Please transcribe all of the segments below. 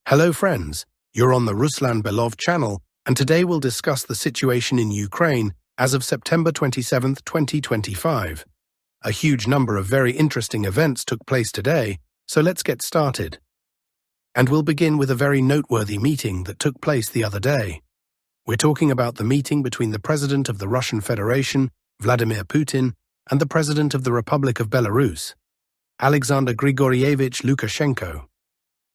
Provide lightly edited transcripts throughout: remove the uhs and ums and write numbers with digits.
Hello friends, you're on the Ruslan Belov channel, and today we'll discuss the situation in Ukraine as of September 27, 2025. A huge number of very interesting events took place today, so let's get started. And we'll begin with a very noteworthy meeting that took place the other day. We're talking about the meeting between the President of the Russian Federation, Vladimir Putin, and the President of the Republic of Belarus, Alexander Grigorievich Lukashenko.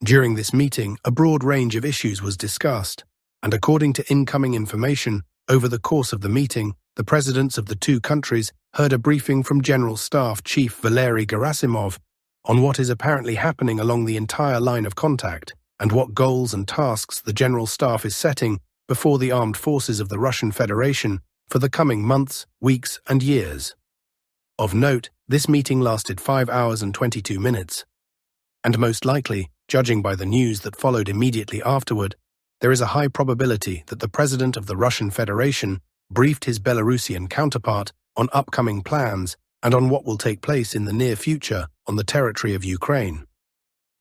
During this meeting, a broad range of issues was discussed, and according to incoming information, over the course of the meeting, the presidents of the two countries heard a briefing from General Staff Chief Valery Gerasimov on what is apparently happening along the entire line of contact and what goals and tasks the General Staff is setting before the armed forces of the Russian Federation for the coming months, weeks, and years. Of note, this meeting lasted 5 hours and 22 minutes. And most likely, judging by the news that followed immediately afterward, there is a high probability that the President of the Russian Federation briefed his Belarusian counterpart on upcoming plans and on what will take place in the near future on the territory of Ukraine.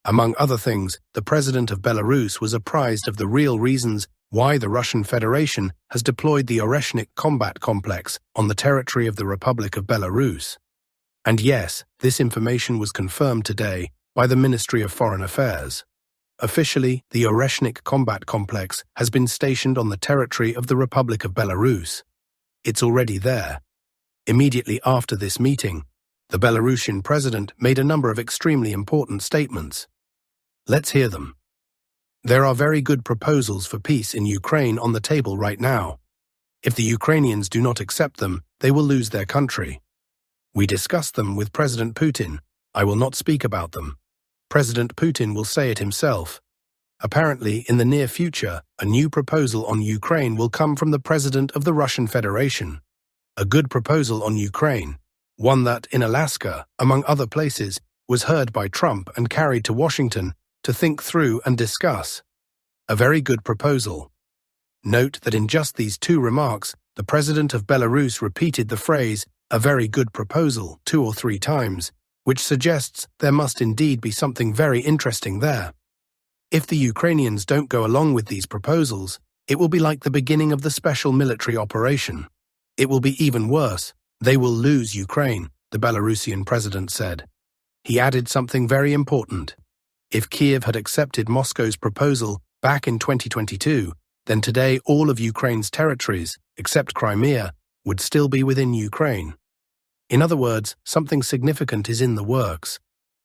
Among other things, the President of Belarus was apprised of the real reasons why the Russian Federation has deployed the Oreshnik combat complex on the territory of the Republic of Belarus. And yes, this information was confirmed today by the Ministry of Foreign Affairs. Officially, the Oreshnik combat complex has been stationed on the territory of the Republic of Belarus. It's already there. Immediately after this meeting, the Belarusian president made a number of extremely important statements. Let's hear them. There are very good proposals for peace in Ukraine on the table right now. If the Ukrainians do not accept them, they will lose their country. We discussed them with President Putin. I will not speak about them. President Putin will say it himself. Apparently, in the near future, a new proposal on Ukraine will come from the President of the Russian Federation. A good proposal on Ukraine, one that, in Alaska, among other places, was heard by Trump and carried to Washington to think through and discuss. A very good proposal. Note that in just these two remarks, the President of Belarus repeated the phrase, "a very good proposal," 2 or 3 times, which suggests there must indeed be something very interesting there. If the Ukrainians don't go along with these proposals, it will be like the beginning of the special military operation. It will be even worse. They will lose Ukraine, the Belarusian president said. He added something very important. If Kiev had accepted Moscow's proposal back in 2022, then today all of Ukraine's territories, except Crimea, would still be within Ukraine. In other words, something significant is in the works,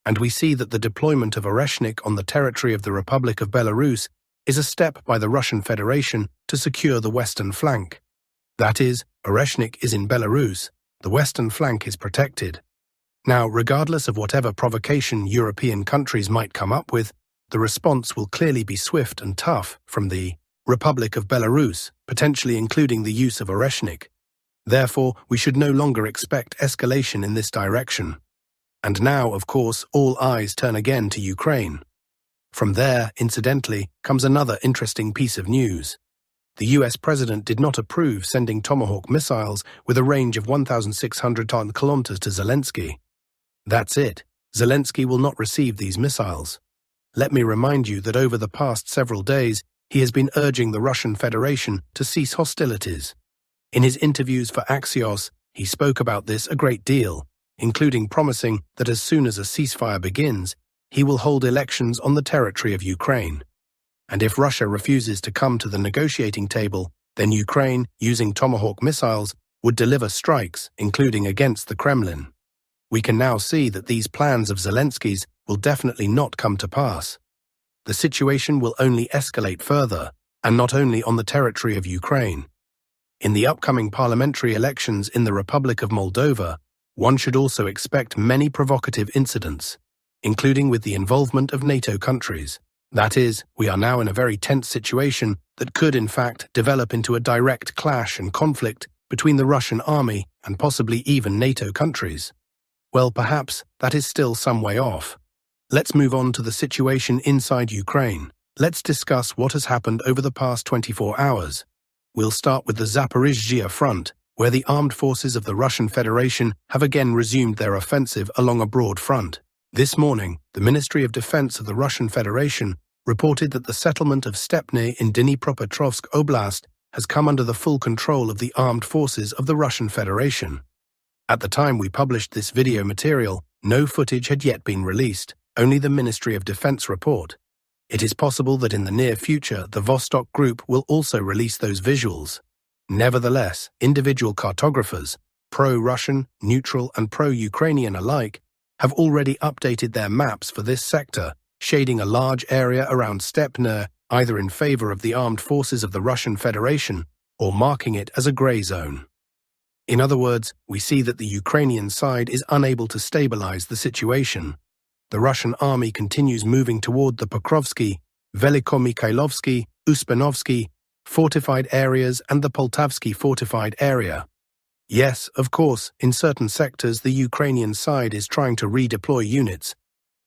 and we see that the deployment of Oreshnik on the territory of the Republic of Belarus is a step by the Russian Federation to secure the western flank. That is, Oreshnik is in Belarus, the western flank is protected. Now, regardless of whatever provocation European countries might come up with, the response will clearly be swift and tough from the Republic of Belarus, potentially including the use of Oreshnik. Therefore, we should no longer expect escalation in this direction. And now, of course, all eyes turn again to Ukraine. From there, incidentally, comes another interesting piece of news. The US president did not approve sending Tomahawk missiles with a range of 1,600 kilometers to Zelensky. That's it. Zelensky will not receive these missiles. Let me remind you that over the past several days, he has been urging the Russian Federation to cease hostilities. In his interviews for Axios, he spoke about this a great deal, including promising that as soon as a ceasefire begins, he will hold elections on the territory of Ukraine. And if Russia refuses to come to the negotiating table, then Ukraine, using Tomahawk missiles, would deliver strikes, including against the Kremlin. We can now see that these plans of Zelensky's will definitely not come to pass. The situation will only escalate further, and not only on the territory of Ukraine. In the upcoming parliamentary elections in the Republic of Moldova, one should also expect many provocative incidents, including with the involvement of NATO countries. That is, we are now in a very tense situation that could in fact develop into a direct clash and conflict between the Russian army and possibly even NATO countries. Well, perhaps that is still some way off. Let's move on to the situation inside Ukraine. Let's discuss what has happened over the past 24 hours. We'll start with the Zaporizhzhia front, where the armed forces of the Russian Federation have again resumed their offensive along a broad front. This morning, the Ministry of Defense of the Russian Federation reported that the settlement of Stepny in Dnipropetrovsk Oblast has come under the full control of the armed forces of the Russian Federation. At the time we published this video material, no footage had yet been released, only the Ministry of Defense report. It is possible that in the near future the Vostok Group will also release those visuals. Nevertheless, individual cartographers, pro-Russian, neutral and pro-Ukrainian alike, have already updated their maps for this sector, shading a large area around Stepny either in favor of the armed forces of the Russian Federation or marking it as a grey zone. In other words, we see that the Ukrainian side is unable to stabilize the situation. The Russian army continues moving toward the Pokrovsky, Velikomikhailovsky, Uspanovsky fortified areas and the Poltavsky fortified area. Yes, of course, in certain sectors the Ukrainian side is trying to redeploy units.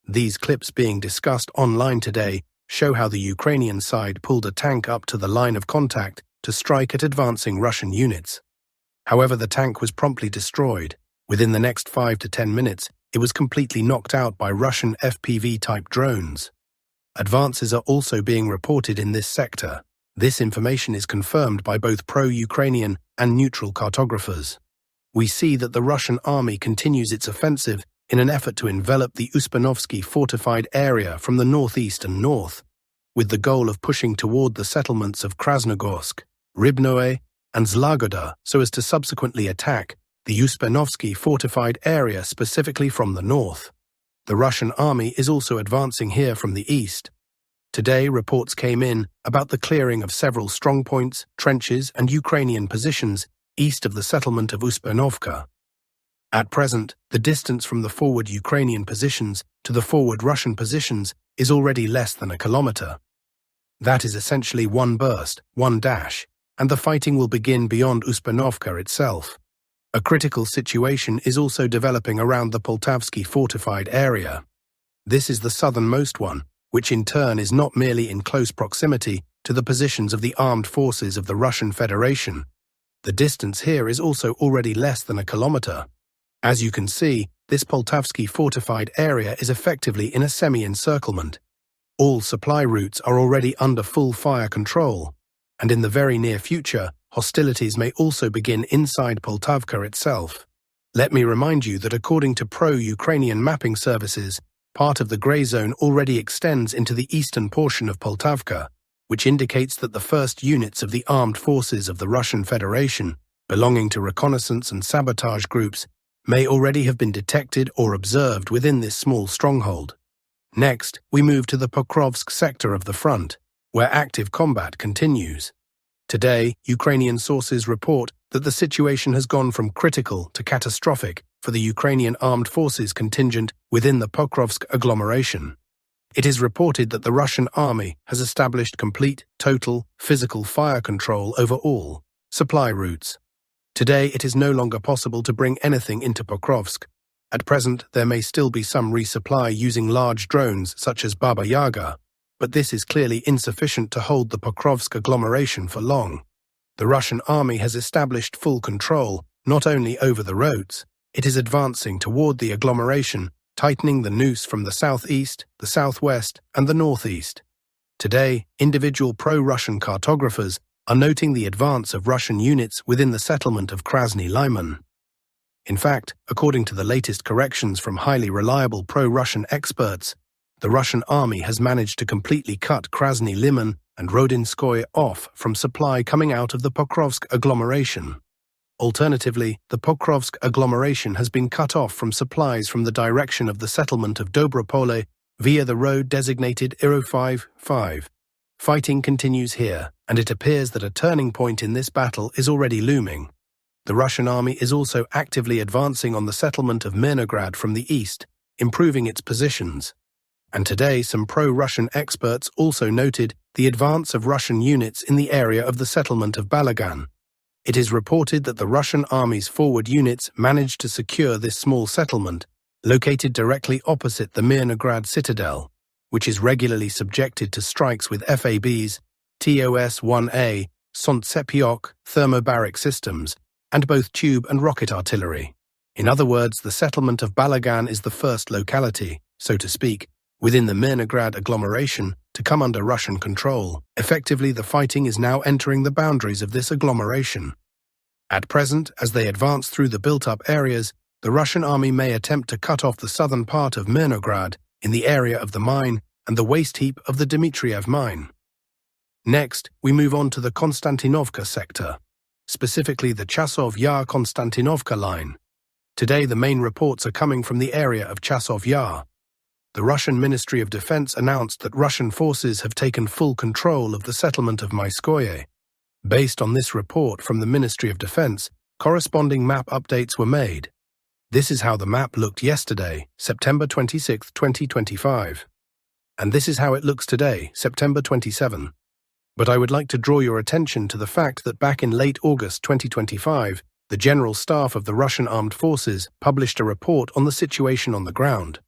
These clips being discussed online today show how the Ukrainian side pulled a tank up to the line of contact to strike at advancing Russian units. However, the tank was promptly destroyed. Within the next 5 to 10 minutes, it was completely knocked out by Russian FPV-type drones. Advances are also being reported in this sector. This information is confirmed by both pro-Ukrainian and neutral cartographers. We see that the Russian army continues its offensive in an effort to envelop the Uspanovsky fortified area from the northeast and north, with the goal of pushing toward the settlements of Krasnogorsk, Rybnoe, and Zlagoda so as to subsequently attack the Uspanovsky fortified area specifically from the north. The Russian army is also advancing here from the east. Today, reports came in about the clearing of several strongpoints, trenches, and Ukrainian positions east of the settlement of Uspanovka. At present, the distance from the forward Ukrainian positions to the forward Russian positions is already less than a kilometer. That is essentially one burst, one dash, and the fighting will begin beyond Uspanovka itself. A critical situation is also developing around the Poltavsky fortified area. This is the southernmost one, which in turn is not merely in close proximity to the positions of the armed forces of the Russian Federation. The distance here is also already less than a kilometer. As you can see, this Poltavsky fortified area is effectively in a semi-encirclement. All supply routes are already under full fire control, and in the very near future, hostilities may also begin inside Poltavka itself. Let me remind you that according to pro-Ukrainian mapping services, part of the grey zone already extends into the eastern portion of Poltavka, which indicates that the first units of the armed forces of the Russian Federation, belonging to reconnaissance and sabotage groups, may already have been detected or observed within this small stronghold. Next, we move to the Pokrovsk sector of the front, where active combat continues. Today, Ukrainian sources report that the situation has gone from critical to catastrophic for the Ukrainian armed forces contingent within the Pokrovsk agglomeration. It is reported that the Russian army has established complete, total, physical fire control over all supply routes. Today, it is no longer possible to bring anything into Pokrovsk. At present, there may still be some resupply using large drones such as Baba Yaga, but this is clearly insufficient to hold the Pokrovsk agglomeration for long. The Russian army has established full control, not only over the roads, it is advancing toward the agglomeration, tightening the noose from the southeast, the southwest, and the northeast. Today, individual pro-Russian cartographers are noting the advance of Russian units within the settlement of Krasny Lyman. In fact, according to the latest corrections from highly reliable pro-Russian experts, the Russian army has managed to completely cut Krasny Lyman and Rodinskoye off from supply coming out of the Pokrovsk agglomeration. Alternatively, the Pokrovsk agglomeration has been cut off from supplies from the direction of the settlement of Dobropole via the road designated IRO-55. Fighting continues here, and it appears that a turning point in this battle is already looming. The Russian army is also actively advancing on the settlement of Mirnograd from the east, improving its positions. And today, some pro-Russian experts also noted the advance of Russian units in the area of the settlement of Balagan. It is reported that the Russian army's forward units managed to secure this small settlement, located directly opposite the Mirnograd citadel, which is regularly subjected to strikes with FABs, TOS-1A, Sontsepiok thermobaric systems, and both tube and rocket artillery. In other words, the settlement of Balagan is the first locality, so to speak, within the Mirnograd agglomeration to come under Russian control. Effectively, the fighting is now entering the boundaries of this agglomeration. At present, as they advance through the built-up areas, the Russian army may attempt to cut off the southern part of Mirnograd in the area of the mine and the waste heap of the Dmitriev mine. Next, we move on to the Constantinovka sector, specifically the Chasov Yar-Konstantinovka line. Today, the main reports are coming from the area of Chasov Yar. The Russian Ministry of Defense announced that Russian forces have taken full control of the settlement of Myskoye. Based on this report from the Ministry of Defense, corresponding map updates were made. This is how the map looked yesterday, September 26, 2025. And this is how it looks today, September 27. But I would like to draw your attention to the fact that back in late August 2025, the General Staff of the Russian Armed Forces published a report on the situation on the ground.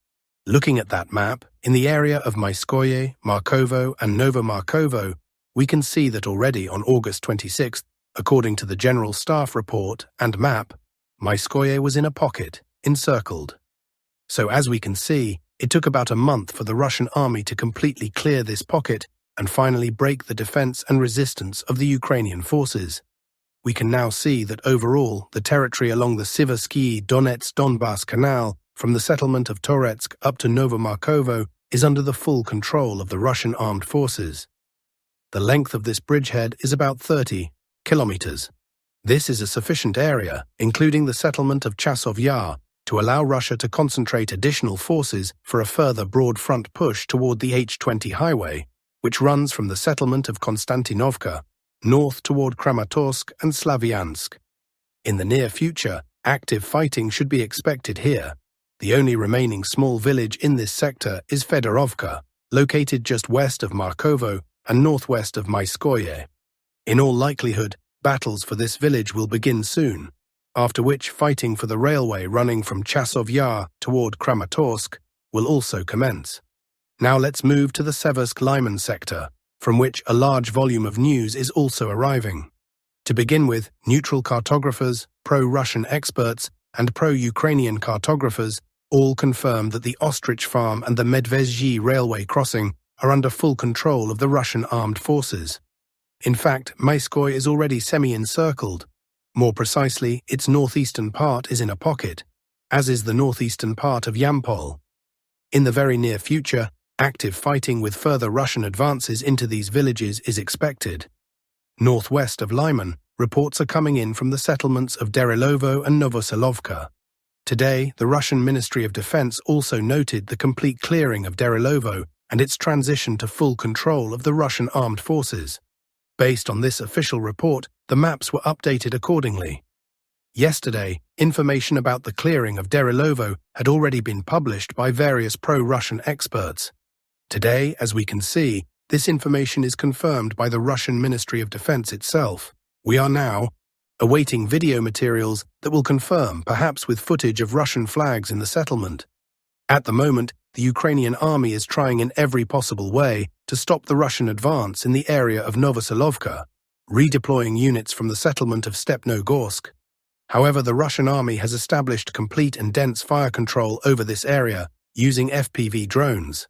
Looking at that map, in the area of Myskoye, Markovo, and Novomarkovo, we can see that already on August 26th, according to the General Staff report and map, Myskoye was in a pocket, encircled. So as we can see, it took about a month for the Russian army to completely clear this pocket and finally break the defense and resistance of the Ukrainian forces. We can now see that overall, the territory along the Siversky Donetsk-Donbass Canal, from the settlement of Toretsk up to Novomarkovo, is under the full control of the Russian armed forces. The length of this bridgehead is about 30 kilometers. This is a sufficient area, including the settlement of Chasov Yar, to allow Russia to concentrate additional forces for a further broad front push toward the H-20 highway, which runs from the settlement of Konstantinovka north toward Kramatorsk and Slavyansk. In the near future, active fighting should be expected here. The only remaining small village in this sector is Fedorovka, located just west of Markovo and northwest of Myskoye. In all likelihood, battles for this village will begin soon, after which fighting for the railway running from Chasov Yar toward Kramatorsk will also commence. Now let's move to the Seversk-Lyman sector, from which a large volume of news is also arriving. To begin with, neutral cartographers, pro-Russian experts, and pro-Ukrainian cartographers all confirm that the Ostrich Farm and the Medvezhzhia railway crossing are under full control of the Russian armed forces. In fact, Myskoye is already semi-encircled. More precisely, its northeastern part is in a pocket, as is the northeastern part of Yampol. In the very near future, active fighting with further Russian advances into these villages is expected. Northwest of Lyman, reports are coming in from the settlements of Derilovo and Novoselovka. Today, the Russian Ministry of Defense also noted the complete clearing of Derilovo and its transition to full control of the Russian armed forces. Based on this official report, the maps were updated accordingly. Yesterday, information about the clearing of Derilovo had already been published by various pro-Russian experts. Today, as we can see, this information is confirmed by the Russian Ministry of Defense itself. We are now awaiting video materials that will confirm, perhaps with footage of Russian flags in the settlement. At the moment, the Ukrainian army is trying in every possible way to stop the Russian advance in the area of Novoselovka, redeploying units from the settlement of Stepnogorsk. However, the Russian army has established complete and dense fire control over this area using FPV drones.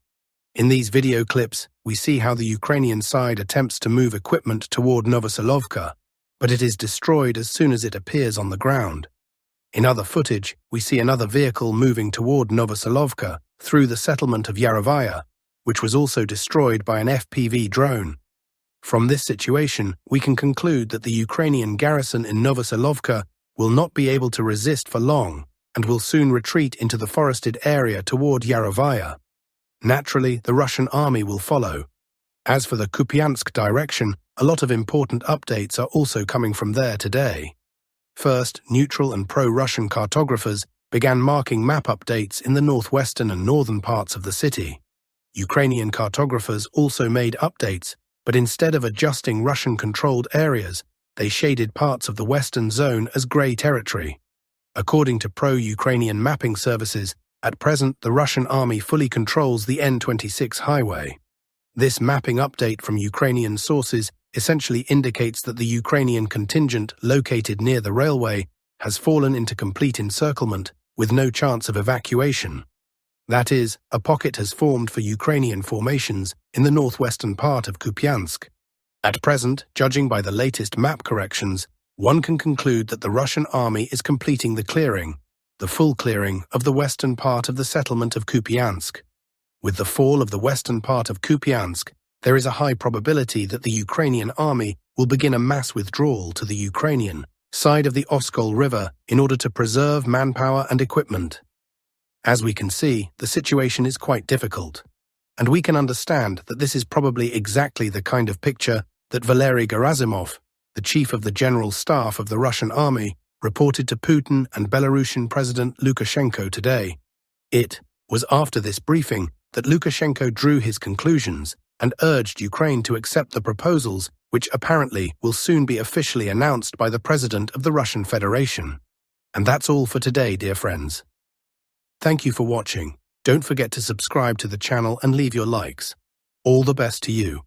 In these video clips, we see how the Ukrainian side attempts to move equipment toward Novoselovka, but it is destroyed as soon as it appears on the ground. In other footage, we see another vehicle moving toward Novoselovka through the settlement of Yarovaya, which was also destroyed by an FPV drone. From this situation, we can conclude that the Ukrainian garrison in Novoselovka will not be able to resist for long and will soon retreat into the forested area toward Yarovaya. Naturally, the Russian army will follow. As for the Kupansk direction, a lot of important updates are also coming from there today. First, neutral and pro-Russian cartographers began marking map updates in the northwestern and northern parts of the city. Ukrainian cartographers also made updates, but instead of adjusting Russian-controlled areas, they shaded parts of the western zone as grey territory. According to pro-Ukrainian mapping services, at present the Russian army fully controls the N26 highway. This mapping update from Ukrainian sources essentially indicates that the Ukrainian contingent located near the railway has fallen into complete encirclement with no chance of evacuation. That is, a pocket has formed for Ukrainian formations in the northwestern part of Kupansk. At present, judging by the latest map corrections, one can conclude that the Russian army is completing the full clearing of the western part of the settlement of Kupiansk. With the fall of the western part of Kupiansk, there is a high probability that the Ukrainian army will begin a mass withdrawal to the Ukrainian side of the Oskol River in order to preserve manpower and equipment. As we can see, the situation is quite difficult, and we can understand that this is probably exactly the kind of picture that Valery Gerasimov, the chief of the general staff of the Russian army, reported to Putin and Belarusian President Lukashenko today. It was after this briefing that Lukashenko drew his conclusions and urged Ukraine to accept the proposals which apparently will soon be officially announced by the President of the Russian Federation. And that's all for today, dear friends. Thank you for watching. Don't forget to subscribe to the channel and leave your likes. All the best to you.